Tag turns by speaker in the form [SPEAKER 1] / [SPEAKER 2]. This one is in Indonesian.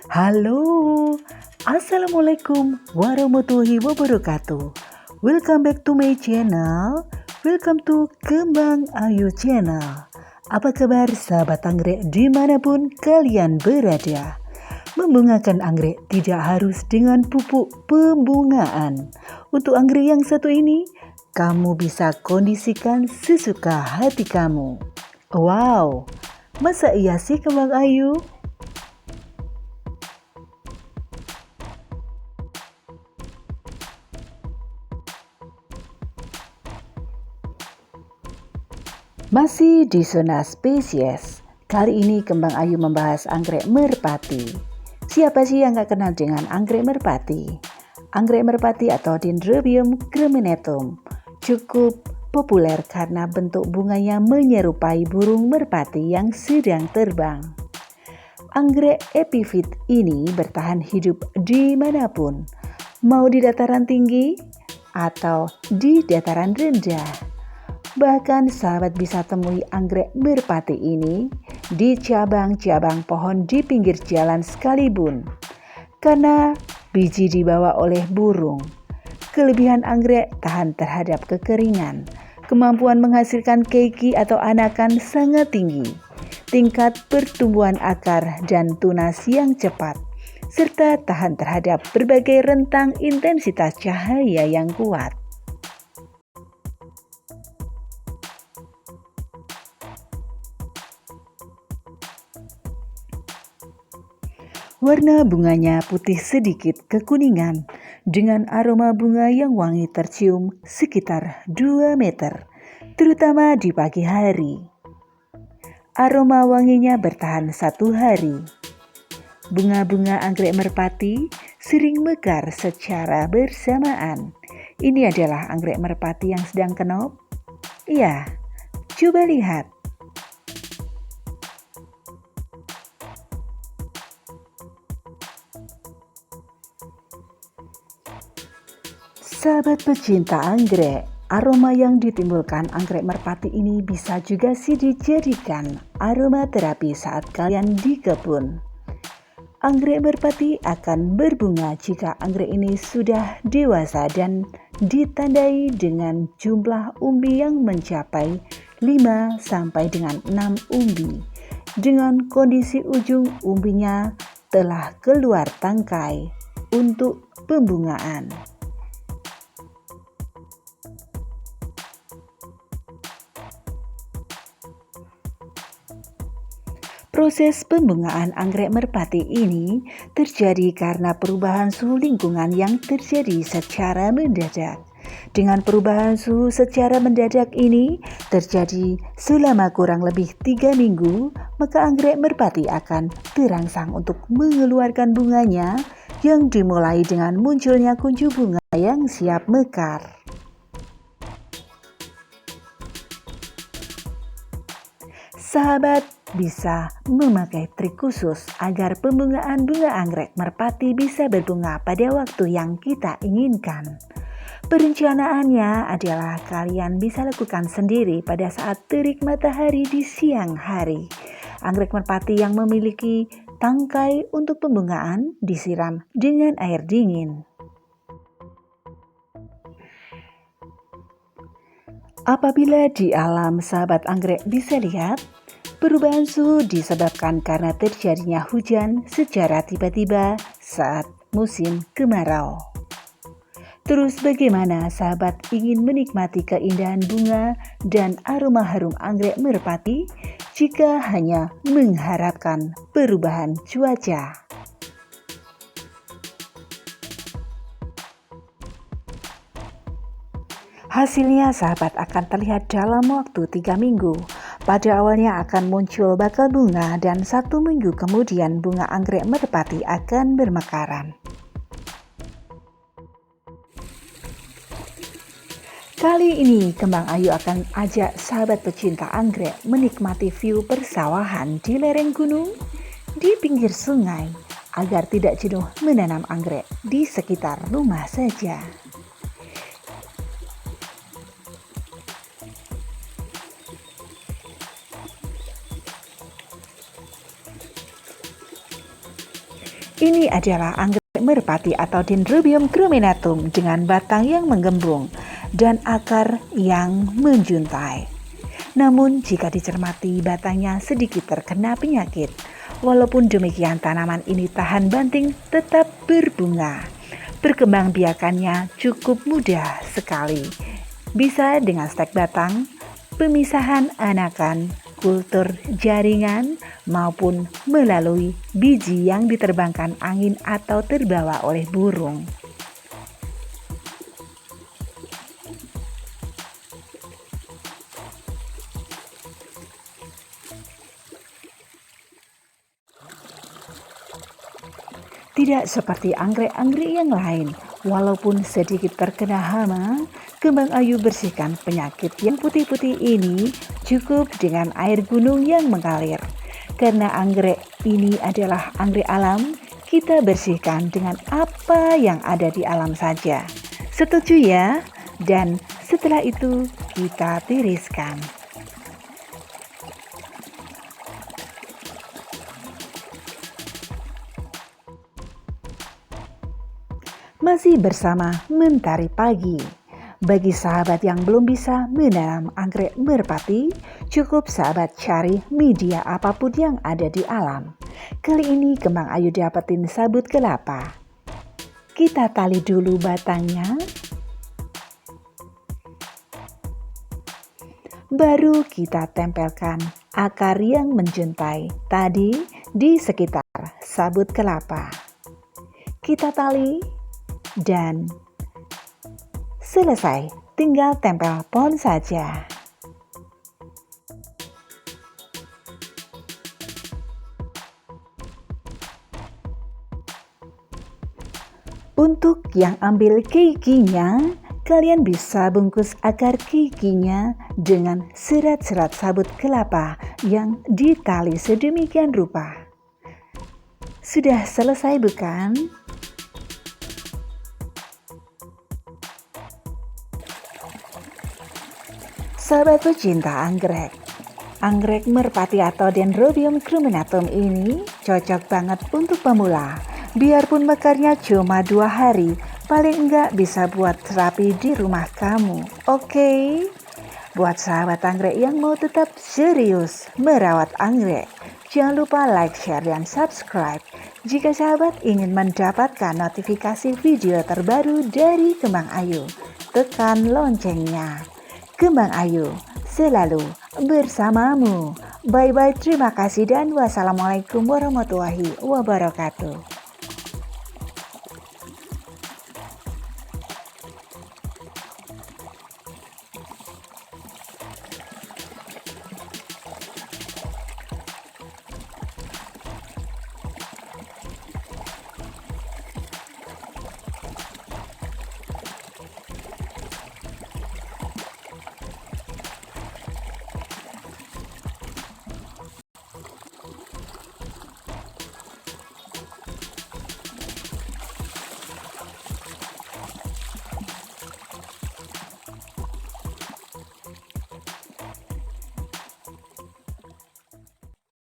[SPEAKER 1] Halo, Assalamualaikum warahmatullahi wabarakatuh. Welcome back to my channel. Welcome to Kembang Ayu Channel. Apa kabar sahabat anggrek dimanapun kalian berada? Membungakan anggrek tidak harus dengan pupuk pembungaan. Untuk anggrek yang satu ini, kamu bisa kondisikan sesuka hati kamu. Wow, masa iya sih Kembang Ayu? Masih di zona spesies, kali ini Kembang Ayu membahas anggrek merpati. Siapa sih yang gak kenal dengan anggrek merpati? Anggrek merpati atau Dendrobium graminetum cukup populer karena bentuk bunganya menyerupai burung merpati yang sedang terbang. Anggrek epifit ini bertahan hidup dimanapun, mau di dataran tinggi atau di dataran rendah. Bahkan sahabat bisa temui anggrek merpati ini di cabang-cabang pohon di pinggir jalan sekalipun, karena biji dibawa oleh burung. Kelebihan anggrek tahan terhadap kekeringan, kemampuan menghasilkan keiki atau anakan sangat tinggi, tingkat pertumbuhan akar dan tunas yang cepat, serta tahan terhadap berbagai rentang intensitas cahaya yang kuat. Warna bunganya putih sedikit kekuningan dengan aroma bunga yang wangi tercium sekitar 2 meter, terutama di pagi hari. Aroma wanginya bertahan 1 hari. Bunga-bunga anggrek merpati sering mekar secara bersamaan. Ini adalah anggrek merpati yang sedang kenop. Iya, coba lihat. Sahabat pecinta anggrek, aroma yang ditimbulkan anggrek merpati ini bisa juga dijadikan aroma terapi saat kalian di kebun. Anggrek merpati akan berbunga jika anggrek ini sudah dewasa dan ditandai dengan jumlah umbi yang mencapai 5 sampai dengan 6 umbi. Dengan kondisi ujung umbinya telah keluar tangkai untuk pembungaan. Proses pembungaan anggrek merpati ini terjadi karena perubahan suhu lingkungan yang terjadi secara mendadak. Dengan perubahan suhu secara mendadak ini terjadi selama kurang lebih 3 minggu, maka anggrek merpati akan terangsang untuk mengeluarkan bunganya yang dimulai dengan munculnya kuncup bunga yang siap mekar. Sahabat bisa memakai trik khusus agar pembungaan bunga anggrek merpati bisa berbunga pada waktu yang kita inginkan. Perencanaannya adalah kalian bisa lakukan sendiri pada saat terik matahari di siang hari. Anggrek merpati yang memiliki tangkai untuk pembungaan disiram dengan air dingin. Apabila di alam sahabat anggrek bisa lihat, perubahan suhu disebabkan karena terjadinya hujan secara tiba-tiba saat musim kemarau. Terus bagaimana sahabat ingin menikmati keindahan bunga dan aroma harum anggrek merpati jika hanya mengharapkan perubahan cuaca? Hasilnya sahabat akan terlihat dalam waktu 3 minggu. Pada awalnya akan muncul bakal bunga dan 1 minggu kemudian bunga anggrek merpati akan bermekaran. Kali ini Kembang Ayu akan ajak sahabat pecinta anggrek menikmati view persawahan di lereng gunung, di pinggir sungai, agar tidak jenuh menanam anggrek di sekitar rumah saja. Ini adalah anggrek merpati atau Dendrobium gruminatum dengan batang yang menggembung dan akar yang menjuntai. Namun jika dicermati batangnya sedikit terkena penyakit. Walaupun demikian tanaman ini tahan banting tetap berbunga. Perkembangbiakannya cukup mudah sekali. Bisa dengan stek batang, pemisahan anakan, kultur jaringan, maupun melalui biji yang diterbangkan angin atau terbawa oleh burung. Tidak seperti anggrek-anggrek yang lain, walaupun sedikit terkena hama, kembang ayu bersihkan penyakit yang putih-putih ini cukup dengan air gunung yang mengalir. Karena anggrek ini adalah anggrek alam, kita bersihkan dengan apa yang ada di alam saja. Setuju ya? Dan setelah itu kita tiriskan. Masih bersama Mentari Pagi. Bagi sahabat yang belum bisa menanam anggrek merpati, cukup sahabat cari media apapun yang ada di alam. Kali ini kembang ayu dapetin sabut kelapa. Kita tali dulu batangnya. Baru kita tempelkan akar yang menjuntai tadi di sekitar sabut kelapa. Kita tali dan selesai, tinggal tempel pohon saja. Untuk yang ambil giginya, kalian bisa bungkus akar giginya dengan serat-serat sabut kelapa yang ditali sedemikian rupa. Sudah selesai bukan? Sahabat pecinta anggrek, anggrek merpati atau Dendrobium gruminatum ini cocok banget untuk pemula. Biarpun mekarnya cuma 2 hari, paling enggak bisa buat terapi di rumah kamu. Oke? Buat sahabat anggrek yang mau tetap serius merawat anggrek, jangan lupa like, share, dan subscribe. Jika sahabat ingin mendapatkan notifikasi video terbaru dari Kembang Ayu, tekan loncengnya. Kembang Ayu selalu bersamamu. Bye-bye, terima kasih dan wassalamualaikum warahmatullahi wabarakatuh.